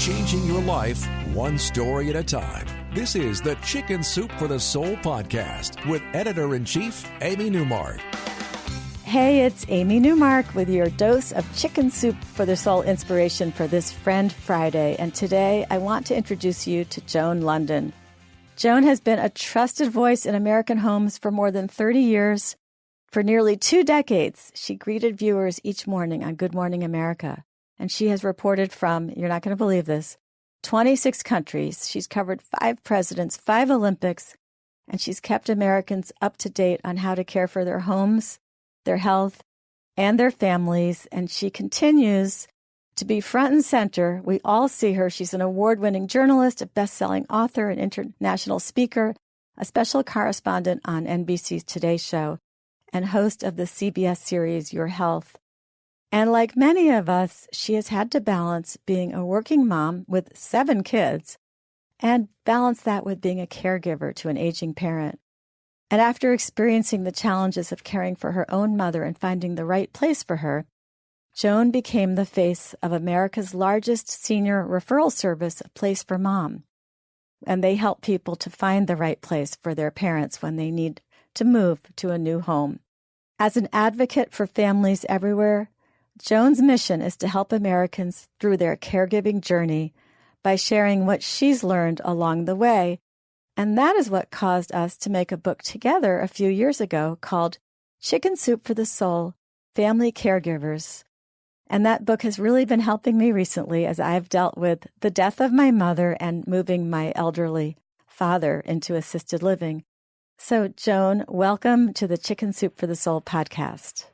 changing your life one story at a time. This is the Chicken Soup for the Soul podcast with Editor-in-Chief Amy Newmark. Hey, it's Amy Newmark with your dose of Chicken Soup for the Soul inspiration for this Friend Friday. And today I want to introduce you to Joan Lunden. Joan has been a trusted voice in American homes for more than 30 years. For nearly 2 decades, she greeted viewers each morning on Good Morning America. And she has reported from, you're not going to believe this, 26 countries. She's covered 5 presidents, 5 Olympics, and she's kept Americans up to date on how to care for their homes, their health, and their families. And she continues to be front and center. We all see her. She's an award-winning journalist, a best-selling author, an international speaker, a special correspondent on NBC's Today Show, and host of the CBS series Your Health. And like many of us, she has had to balance being a working mom with 7 kids and balance that with being a caregiver to an aging parent. And after experiencing the challenges of caring for her own mother and finding the right place for her, Joan became the face of America's largest senior referral service, A Place for Mom. And they help people to find the right place for their parents when they need to move to a new home. As an advocate for families everywhere, Joan's mission is to help Americans through their caregiving journey by sharing what she's learned along the way. And that is what caused us to make a book together a few years ago called Chicken Soup for the Soul, Family Caregivers. And that book has really been helping me recently as I've dealt with the death of my mother and moving my elderly father into assisted living. So, Joan, welcome to the Chicken Soup for the Soul podcast.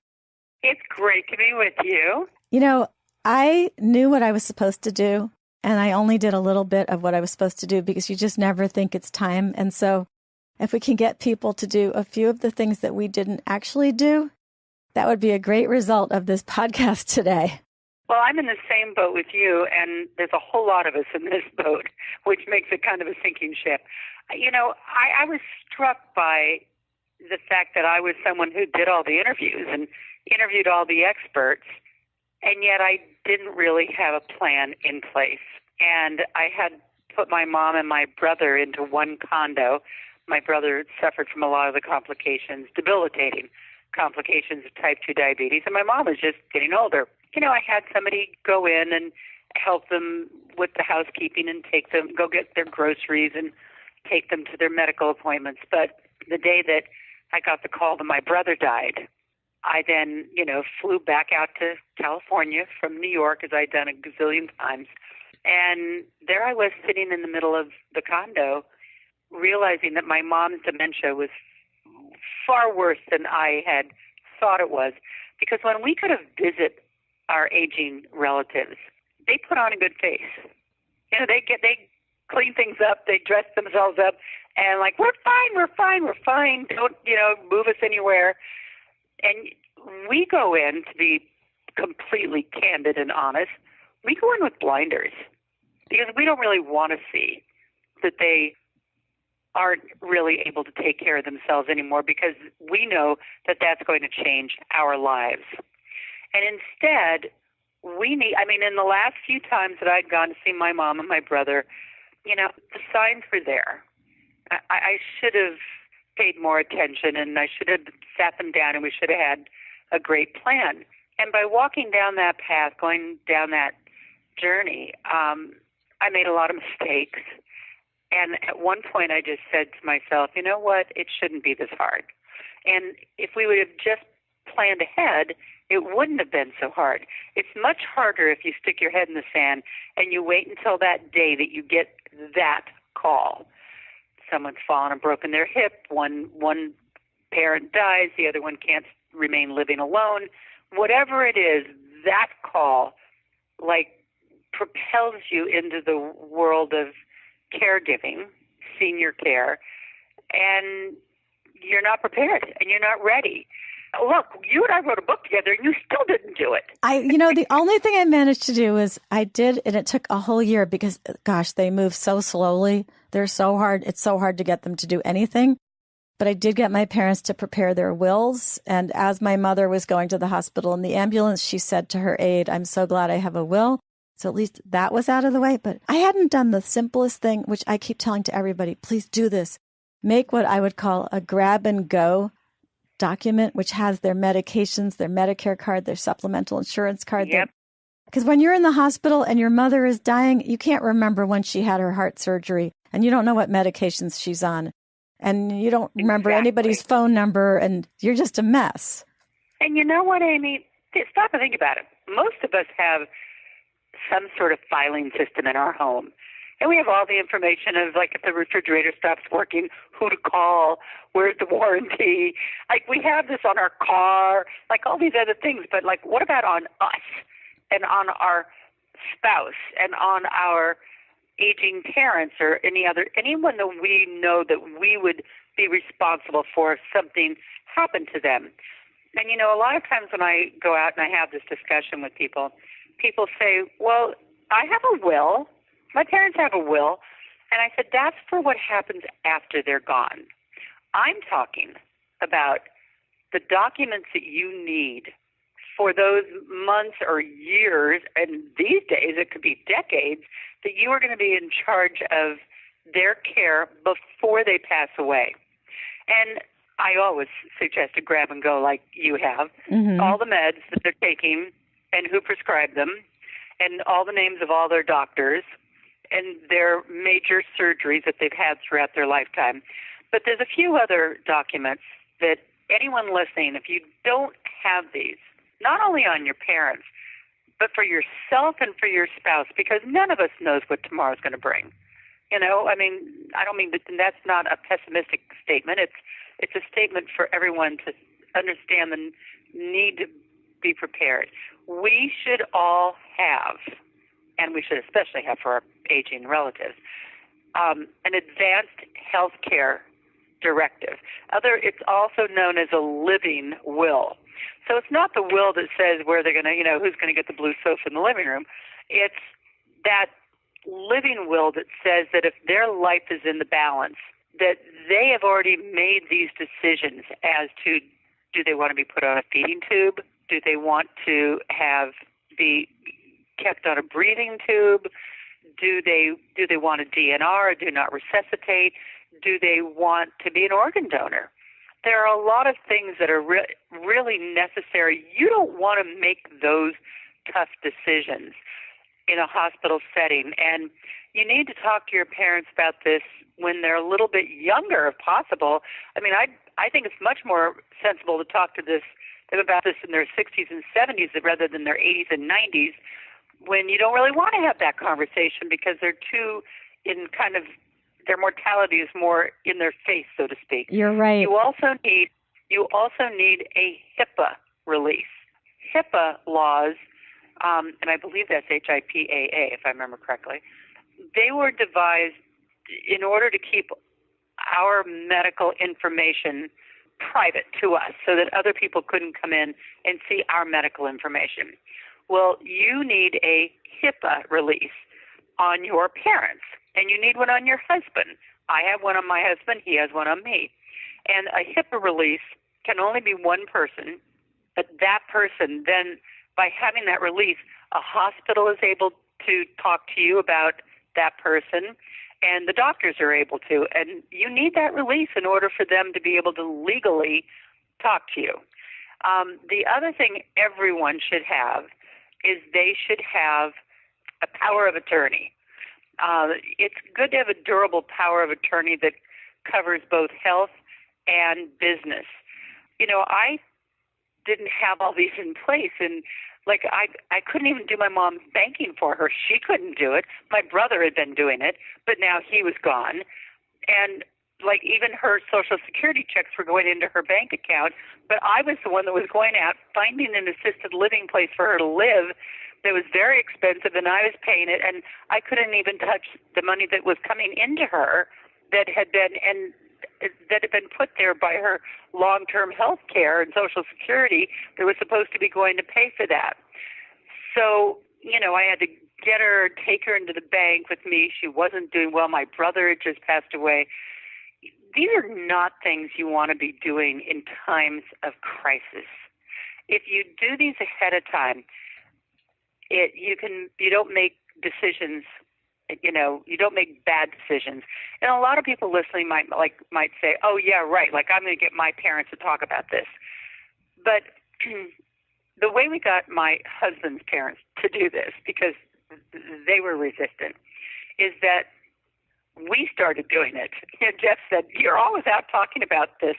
It's great to be with you. You know, I knew what I was supposed to do, and I only did a little bit of what I was supposed to do because you just never think it's time. And so if we can get people to do a few of the things that we didn't actually do, that would be a great result of this podcast today. Well, I'm in the same boat with you, and there's a whole lot of us in this boat, which makes it kind of a sinking ship. You know, I was struck by the fact that I was someone who did all the interviews and interviewed all the experts, and yet I didn't really have a plan in place. And I had put my mom and my brother into one condo. My brother suffered from a lot of the complications, debilitating complications of type 2 diabetes, and my mom was just getting older. You know, I had somebody go in and help them with the housekeeping and take them, go get their groceries and take them to their medical appointments. But the day that I got the call that my brother died, I then, flew back out to California from New York, as I'd done a gazillion times. And there I was sitting in the middle of the condo, realizing that my mom's dementia was far worse than I had thought it was. Because when we could have visit our aging relatives, they put on a good face. You know, they clean things up, they dress themselves up, and like, we're fine, don't, move us anywhere. And we go in, to be completely candid and honest, we go in with blinders because we don't really want to see that they aren't really able to take care of themselves anymore, because we know that that's going to change our lives. And instead, in the last few times that I'd gone to see my mom and my brother, the signs were there. I should have paid more attention, and I should have sat them down, and we should have had a great plan. And by walking down that path, going down that journey, I made a lot of mistakes. And at one point I just said to myself, you know what, it shouldn't be this hard. And if we would have just planned ahead, it wouldn't have been so hard. It's much harder if you stick your head in the sand and you wait until that day that you get that call. Someone's fallen and broken their hip, one parent dies, the other one can't remain living alone. Whatever it is, that call propels you into the world of caregiving, senior care, and you're not prepared and you're not ready. Look, you and I wrote a book together and you still didn't do it. The only thing I managed to do was I did, and it took a whole year because, gosh, they move so slowly. They're so hard. It's so hard to get them to do anything. But I did get my parents to prepare their wills. And as my mother was going to the hospital in the ambulance, she said to her aide, "I'm so glad I have a will So at least that was out of the way. But I hadn't done the simplest thing, which I keep telling to everybody, please do this. Make what I would call a grab and go document, which has their medications, their Medicare card, their supplemental insurance card. Yep. Because when you're in the hospital and your mother is dying, you can't remember when she had her heart surgery, and you don't know what medications she's on, and you don't remember anybody's phone number, and you're just a mess. And you know what, Amy? Stop and think about it. Most of us have some sort of filing system in our home. And we have all the information of, like, if the refrigerator stops working, who to call, where's the warranty. Like, we have this on our car, like all these other things. But, like, what about on us and on our spouse and on our aging parents or anyone that we know that we would be responsible for if something happened to them? And, you know, a lot of times when I go out and I have this discussion with people say, well, I have a will. My parents have a will. And I said, that's for what happens after they're gone. I'm talking about the documents that you need for those months or years, and these days it could be decades, that you are going to be in charge of their care before they pass away. And I always suggest a grab and go like you have, all the meds that they're taking and who prescribed them, and all the names of all their doctors and their major surgeries that they've had throughout their lifetime. But there's a few other documents that anyone listening, if you don't have these, not only on your parents, but for yourself and for your spouse, because none of us knows what tomorrow's going to bring. You know, I mean, I don't mean that that's not a pessimistic statement. It's a statement for everyone to understand the need to be prepared. We should all have, and we should especially have for our aging relatives, an advanced health care directive. It's also known as a living will. So it's not the will that says where they're going to, who's going to get the blue sofa in the living room. It's that living will that says that if their life is in the balance, that they have already made these decisions as to, do they want to be put on a feeding tube? Do they want to be kept on a breathing tube? Do they want a DNR, or do not resuscitate? Do they want to be an organ donor? There are a lot of things that are really necessary. You don't want to make those tough decisions in a hospital setting, and you need to talk to your parents about this when they're a little bit younger, if possible. I mean, I think it's much more sensible to talk to them about this in their 60s and 70s rather than their 80s and 90s, when you don't really want to have that conversation because they're too in kind of, their mortality is more in their face, so to speak. You're right. You also need a HIPAA release. HIPAA laws, and I believe that's HIPAA, if I remember correctly, they were devised in order to keep our medical information private to us so that other people couldn't come in and see our medical information. Well, you need a HIPAA release on your parents, and you need one on your husband. I have one on my husband. He has one on me. And a HIPAA release can only be one person, but that person then, by having that release, a hospital is able to talk to you about that person, and the doctors are able to. And you need that release in order for them to be able to legally talk to you. The other thing everyone should have is they should have a power of attorney. It's good to have a durable power of attorney that covers both health and business. I didn't have all these in place, and I couldn't even do my mom's banking for her. She couldn't do it. My brother had been doing it, but now he was gone. And even her Social Security checks were going into her bank account, but I was the one that was going out finding an assisted living place for her to live that was very expensive, and I was paying it, and I couldn't even touch the money that was coming into her that had been put there by her long-term health care and Social Security that was supposed to be going to pay for that. So, I had to take her into the bank with me. She wasn't doing well. My brother had just passed away. These are not things you want to be doing in times of crisis. If you do these ahead of time, You don't make decisions, you don't make bad decisions. And a lot of people listening might say, oh yeah, right, like I'm going to get my parents to talk about this. But the way we got my husband's parents to do this, because they were resistant, is that we started doing it. And Jeff said, you're always out talking about this.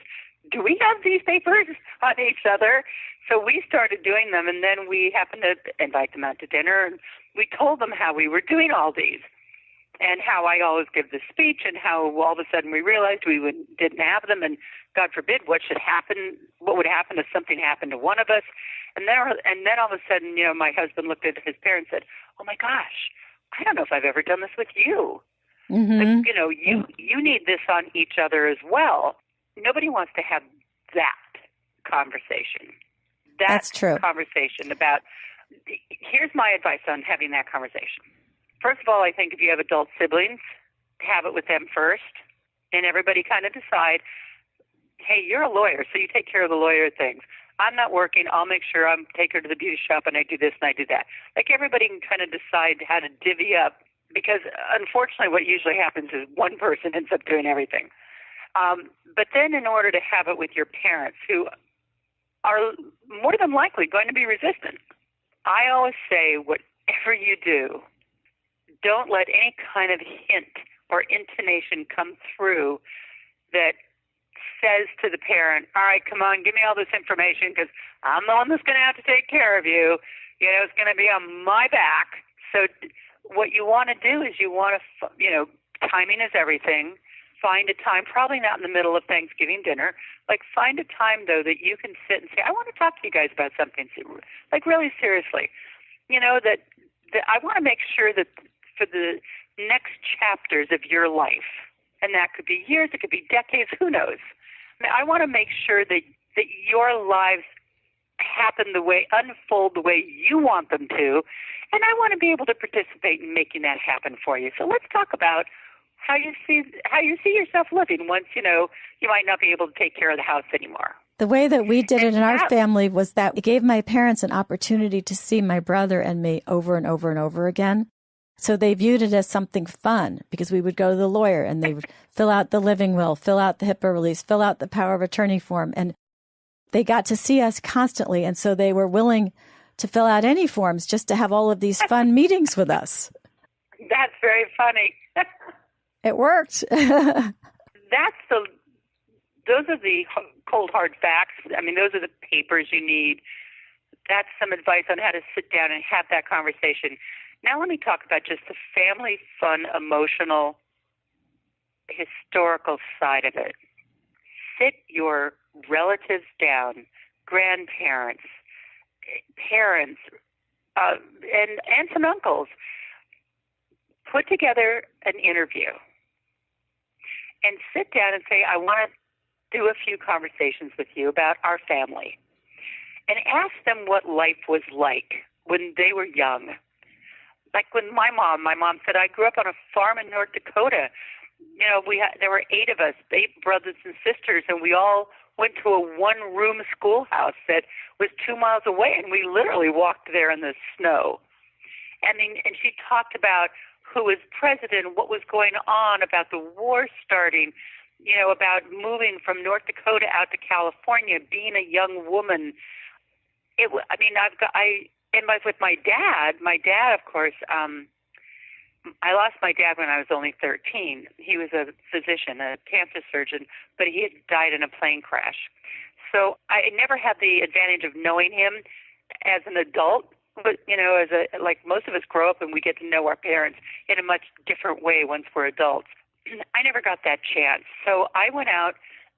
Do we have these papers on each other? So we started doing them, and then we happened to invite them out to dinner, and we told them how we were doing all these and how I always give this speech and how all of a sudden we realized we didn't have them, and God forbid what would happen if something happened to one of us. And then all of a sudden, my husband looked at his parents and said, oh my gosh, I don't know if I've ever done this with you. Mm-hmm. You need this on each other as well. Nobody wants to have that conversation. That's true. Conversation about, here's my advice on having that conversation. First of all, I think if you have adult siblings, have it with them first, and everybody kind of decide, hey, you're a lawyer, so you take care of the lawyer things. I'm not working. I'll make sure I take her to the beauty shop and I do this and I do that. Like everybody can kind of decide how to divvy up, because unfortunately what usually happens is one person ends up doing everything. But then in order to have it with your parents, who are more than likely going to be resistant, I always say, whatever you do, don't let any kind of hint or intonation come through that says to the parent, all right, come on, give me all this information because I'm the one that's going to have to take care of you. It's going to be on my back. So what you want to do is timing is everything. Find a time, probably not in the middle of Thanksgiving dinner. Like, find a time, though, that you can sit and say, I want to talk to you guys about something, like, really seriously. That I want to make sure that for the next chapters of your life, and that could be years, it could be decades, who knows? I want to make sure that your lives unfold the way you want them to, and I want to be able to participate in making that happen for you. So let's talk about how you see yourself living once, you might not be able to take care of the house anymore. The way that we did it in our family was that it gave my parents an opportunity to see my brother and me over and over and over again. So they viewed it as something fun, because we would go to the lawyer and they would fill out the living will, fill out the HIPAA release, fill out the power of attorney form. And they got to see us constantly. And so they were willing to fill out any forms just to have all of these fun meetings with us. That's very funny. It worked. Those are the cold, hard facts. I mean, those are the papers you need. That's some advice on how to sit down and have that conversation. Now let me talk about just the family, fun, emotional, historical side of it. Sit your relatives down, grandparents, parents, and aunts and uncles. Put together an interview and sit down and say, I want to do a few conversations with you about our family. And ask them what life was like when they were young. Like when my mom said, I grew up on a farm in North Dakota. There were 8 of us, 8 brothers and sisters, and we all went to a one-room schoolhouse that was 2 miles away, and we literally walked there in the snow. And she talked about who was president, what was going on, about the war starting, about moving from North Dakota out to California, being a young woman. With my dad. My dad, of course, I lost my dad when I was only 13. He was a physician, a cancer surgeon, but he had died in a plane crash. So I never had the advantage of knowing him as an adult. But, like most of us grow up and we get to know our parents in a much different way once we're adults. I never got that chance. So I went out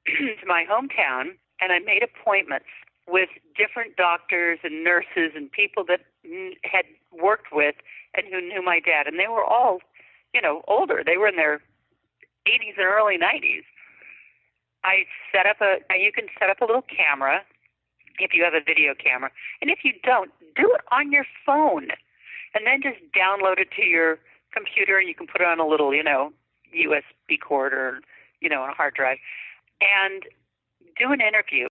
to my hometown and I made appointments with different doctors and nurses and people that had worked with and who knew my dad. And they were all, older. They were in their 80s and early 90s. You can set up a little camera if you have a video camera. And if you don't, do it on your phone. And then just download it to your computer, and you can put it on a little, USB cord or, on a hard drive. And do an interview.